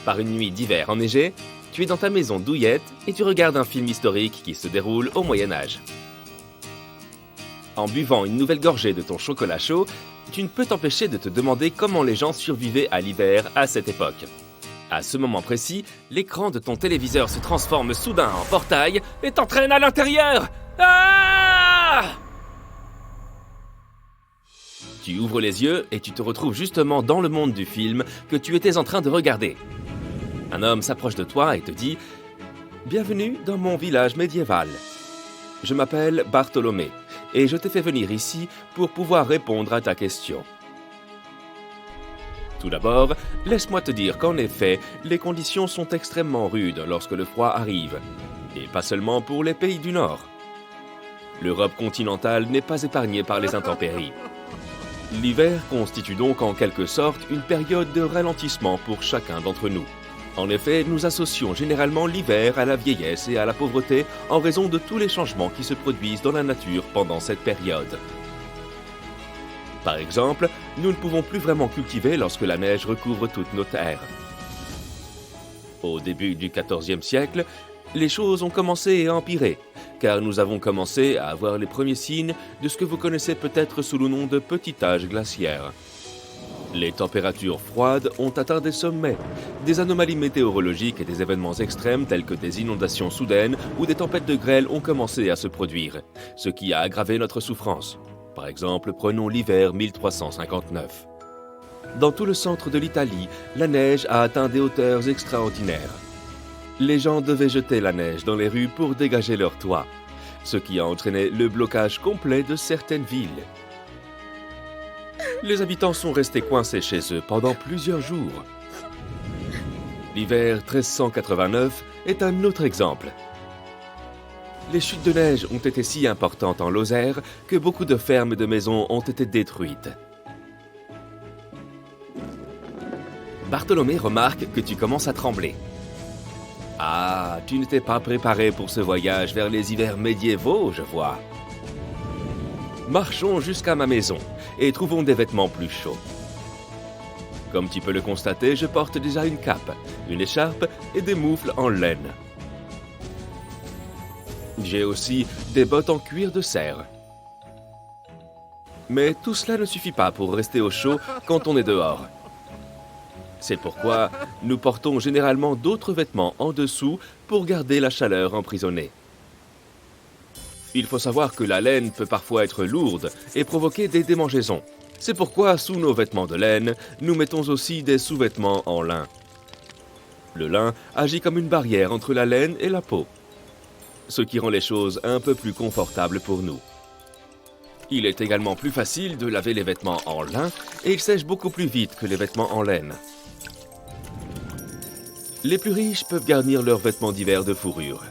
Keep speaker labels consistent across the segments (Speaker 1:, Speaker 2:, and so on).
Speaker 1: Par une nuit d'hiver enneigée, tu es dans ta maison douillette et tu regardes un film historique qui se déroule au Moyen-Âge. En buvant une nouvelle gorgée de ton chocolat chaud, tu ne peux t'empêcher de te demander comment les gens survivaient à l'hiver à cette époque. À ce moment précis, l'écran de ton téléviseur se transforme soudain en portail et t'entraîne à l'intérieur. Ah! Tu ouvres les yeux et tu te retrouves justement dans le monde du film que tu étais en train de regarder. Un homme s'approche de toi et te dit « Bienvenue dans mon village médiéval. Je m'appelle Bartholomé et je t'ai fait venir ici pour pouvoir répondre à ta question. » Tout d'abord, laisse-moi te dire qu'en effet, les conditions sont extrêmement rudes lorsque le froid arrive, et pas seulement pour les pays du Nord. L'Europe continentale n'est pas épargnée par les intempéries. L'hiver constitue donc en quelque sorte une période de ralentissement pour chacun d'entre nous. En effet, nous associons généralement l'hiver à la vieillesse et à la pauvreté en raison de tous les changements qui se produisent dans la nature pendant cette période. Par exemple, nous ne pouvons plus vraiment cultiver lorsque la neige recouvre toutes nos terres. Au début du XIVe siècle, les choses ont commencé à empirer, car nous avons commencé à avoir les premiers signes de ce que vous connaissez peut-être sous le nom de petit âge glaciaire. Les températures froides ont atteint des sommets, des anomalies météorologiques et des événements extrêmes tels que des inondations soudaines ou des tempêtes de grêle ont commencé à se produire, ce qui a aggravé notre souffrance. Par exemple, prenons l'hiver 1359. Dans tout le centre de l'Italie, la neige a atteint des hauteurs extraordinaires. Les gens devaient jeter la neige dans les rues pour dégager leurs toits, ce qui a entraîné le blocage complet de certaines villes. Les habitants sont restés coincés chez eux pendant plusieurs jours. L'hiver 1389 est un autre exemple. Les chutes de neige ont été si importantes en Lozère que beaucoup de fermes et de maisons ont été détruites. Bartholomé remarque que tu commences à trembler. Ah, tu n'étais pas préparé pour ce voyage vers les hivers médiévaux, je vois. Marchons jusqu'à ma maison et trouvons des vêtements plus chauds. Comme tu peux le constater, je porte déjà une cape, une écharpe et des moufles en laine. J'ai aussi des bottes en cuir de cerf. Mais tout cela ne suffit pas pour rester au chaud quand on est dehors. C'est pourquoi nous portons généralement d'autres vêtements en dessous pour garder la chaleur emprisonnée. Il faut savoir que la laine peut parfois être lourde et provoquer des démangeaisons. C'est pourquoi, sous nos vêtements de laine, nous mettons aussi des sous-vêtements en lin. Le lin agit comme une barrière entre la laine et la peau, ce qui rend les choses un peu plus confortables pour nous. Il est également plus facile de laver les vêtements en lin et ils sèchent beaucoup plus vite que les vêtements en laine. Les plus riches peuvent garnir leurs vêtements d'hiver de fourrure.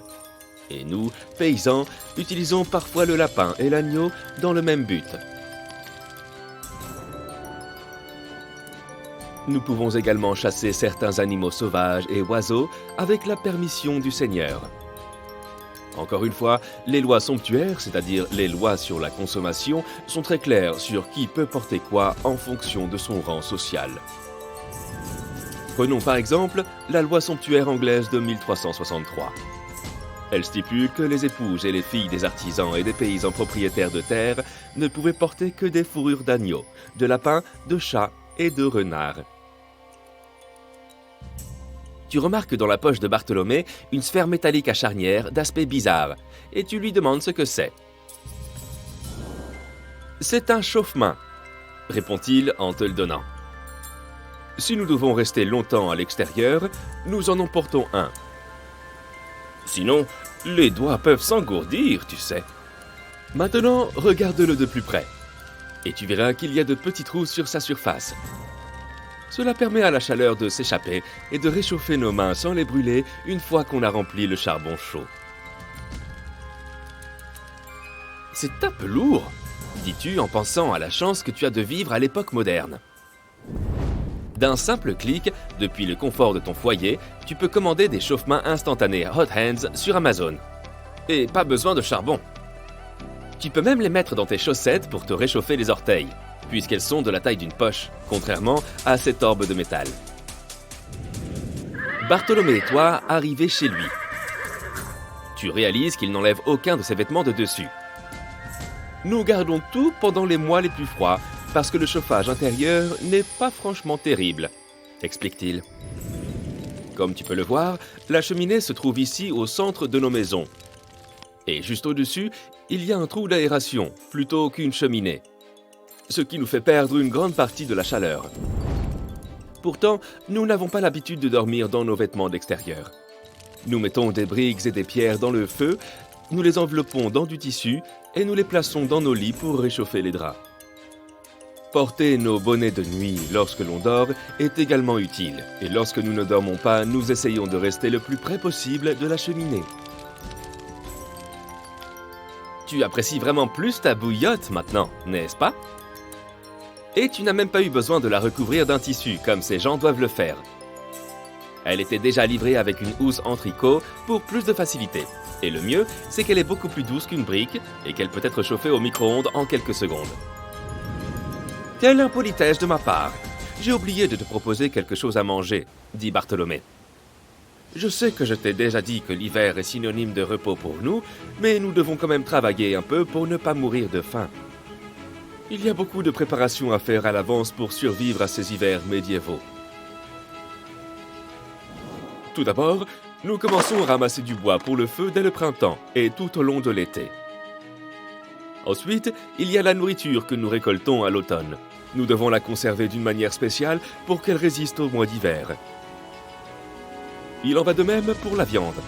Speaker 1: Et nous, paysans, utilisons parfois le lapin et l'agneau dans le même but. Nous pouvons également chasser certains animaux sauvages et oiseaux avec la permission du Seigneur. Encore une fois, les lois somptuaires, c'est-à-dire les lois sur la consommation, sont très claires sur qui peut porter quoi en fonction de son rang social. Prenons par exemple la loi somptuaire anglaise de 1363. Elle stipule que les épouses et les filles des artisans et des paysans propriétaires de terre ne pouvaient porter que des fourrures d'agneau, de lapin, de chat et de renard. Tu remarques dans la poche de Bartholomé une sphère métallique à charnière d'aspect bizarre, et tu lui demandes ce que c'est. « C'est un chauffe-main », répond-il en te le donnant. « Si nous devons rester longtemps à l'extérieur, nous en emportons un. Sinon, les doigts peuvent s'engourdir, tu sais. Maintenant, regarde-le de plus près, et tu verras qu'il y a de petits trous sur sa surface. Cela permet à la chaleur de s'échapper et de réchauffer nos mains sans les brûler une fois qu'on a rempli le charbon chaud. C'est un peu lourd, dis-tu en pensant à la chance que tu as de vivre à l'époque moderne. D'un simple clic, depuis le confort de ton foyer, tu peux commander des chauffe-mains instantanés Hot Hands sur Amazon. Et pas besoin de charbon. Tu peux même les mettre dans tes chaussettes pour te réchauffer les orteils, puisqu'elles sont de la taille d'une poche, contrairement à cette orbe de métal. Bartholomé et toi arrivez chez lui. Tu réalises qu'il n'enlève aucun de ses vêtements de dessus. Nous gardons tout pendant les mois les plus froids, parce que le chauffage intérieur n'est pas franchement terrible, explique-t-il. Comme tu peux le voir, la cheminée se trouve ici au centre de nos maisons. Et juste au-dessus, il y a un trou d'aération, plutôt qu'une cheminée. Ce qui nous fait perdre une grande partie de la chaleur. Pourtant, nous n'avons pas l'habitude de dormir dans nos vêtements d'extérieur. Nous mettons des briques et des pierres dans le feu, nous les enveloppons dans du tissu et nous les plaçons dans nos lits pour réchauffer les draps. Porter nos bonnets de nuit lorsque l'on dort est également utile, et lorsque nous ne dormons pas, nous essayons de rester le plus près possible de la cheminée. Tu apprécies vraiment plus ta bouillotte maintenant, n'est-ce pas? Et tu n'as même pas eu besoin de la recouvrir d'un tissu, comme ces gens doivent le faire. Elle était déjà livrée avec une housse en tricot pour plus de facilité. Et le mieux, c'est qu'elle est beaucoup plus douce qu'une brique et qu'elle peut être chauffée au micro-ondes en quelques secondes. Quelle impolitesse de ma part! J'ai oublié de te proposer quelque chose à manger, dit Bartholomé. Je sais que je t'ai déjà dit que l'hiver est synonyme de repos pour nous, mais nous devons quand même travailler un peu pour ne pas mourir de faim. Il y a beaucoup de préparations à faire à l'avance pour survivre à ces hivers médiévaux. Tout d'abord, nous commençons à ramasser du bois pour le feu dès le printemps et tout au long de l'été. Ensuite, il y a la nourriture que nous récoltons à l'automne. Nous devons la conserver d'une manière spéciale pour qu'elle résiste au mois d'hiver. Il en va de même pour la viande.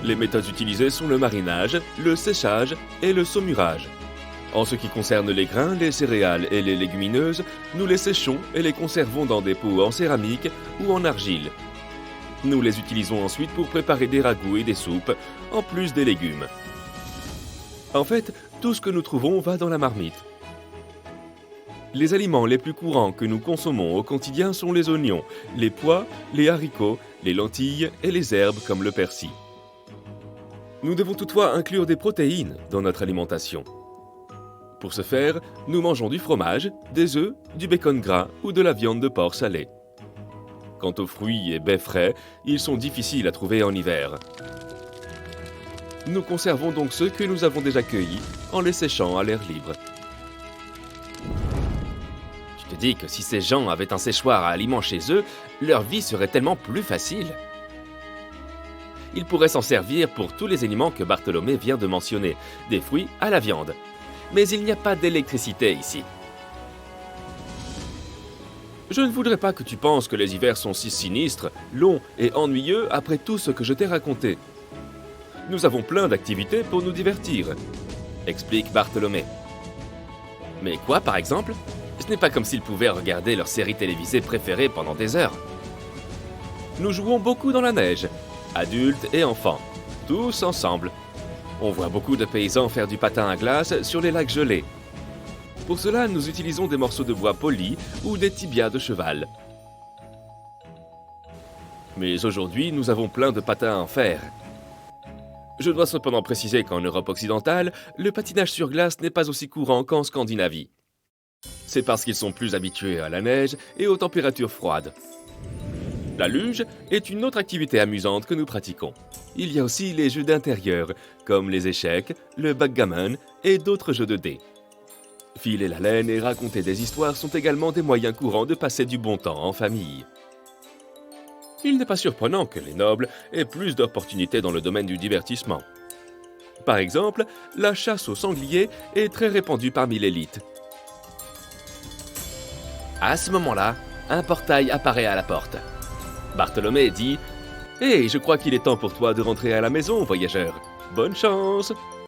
Speaker 1: Les méthodes utilisées sont le marinage, le séchage et le saumurage. En ce qui concerne les grains, les céréales et les légumineuses, nous les séchons et les conservons dans des pots en céramique ou en argile. Nous les utilisons ensuite pour préparer des ragoûts et des soupes, en plus des légumes. En fait, tout ce que nous trouvons va dans la marmite. Les aliments les plus courants que nous consommons au quotidien sont les oignons, les pois, les haricots, les lentilles et les herbes comme le persil. Nous devons toutefois inclure des protéines dans notre alimentation. Pour ce faire, nous mangeons du fromage, des œufs, du bacon gras ou de la viande de porc salée. Quant aux fruits et baies frais, ils sont difficiles à trouver en hiver. Nous conservons donc ceux que nous avons déjà cueillis en les séchant à l'air libre. Tu te dis que si ces gens avaient un séchoir à aliments chez eux, leur vie serait tellement plus facile. Ils pourraient s'en servir pour tous les aliments que Bartholomé vient de mentionner, des fruits à la viande. Mais il n'y a pas d'électricité ici. Je ne voudrais pas que tu penses que les hivers sont si sinistres, longs et ennuyeux après tout ce que je t'ai raconté. Nous avons plein d'activités pour nous divertir, explique Bartholomé. Mais quoi, par exemple? Ce n'est pas comme s'ils pouvaient regarder leur série télévisée préférée pendant des heures. Nous jouons beaucoup dans la neige, adultes et enfants, tous ensemble. On voit beaucoup de paysans faire du patin à glace sur les lacs gelés. Pour cela, nous utilisons des morceaux de bois polis ou des tibias de cheval. Mais aujourd'hui, nous avons plein de patins en fer. Je dois cependant préciser qu'en Europe occidentale, le patinage sur glace n'est pas aussi courant qu'en Scandinavie. C'est parce qu'ils sont plus habitués à la neige et aux températures froides. La luge est une autre activité amusante que nous pratiquons. Il y a aussi les jeux d'intérieur, comme les échecs, le backgammon et d'autres jeux de dés. Filer la laine et raconter des histoires sont également des moyens courants de passer du bon temps en famille. Il n'est pas surprenant que les nobles aient plus d'opportunités dans le domaine du divertissement. Par exemple, la chasse au sanglier est très répandue parmi l'élite. À ce moment-là, un portail apparaît à la porte. Bartholomé dit « Hé, je crois qu'il est temps pour toi de rentrer à la maison, voyageur. Bonne chance !»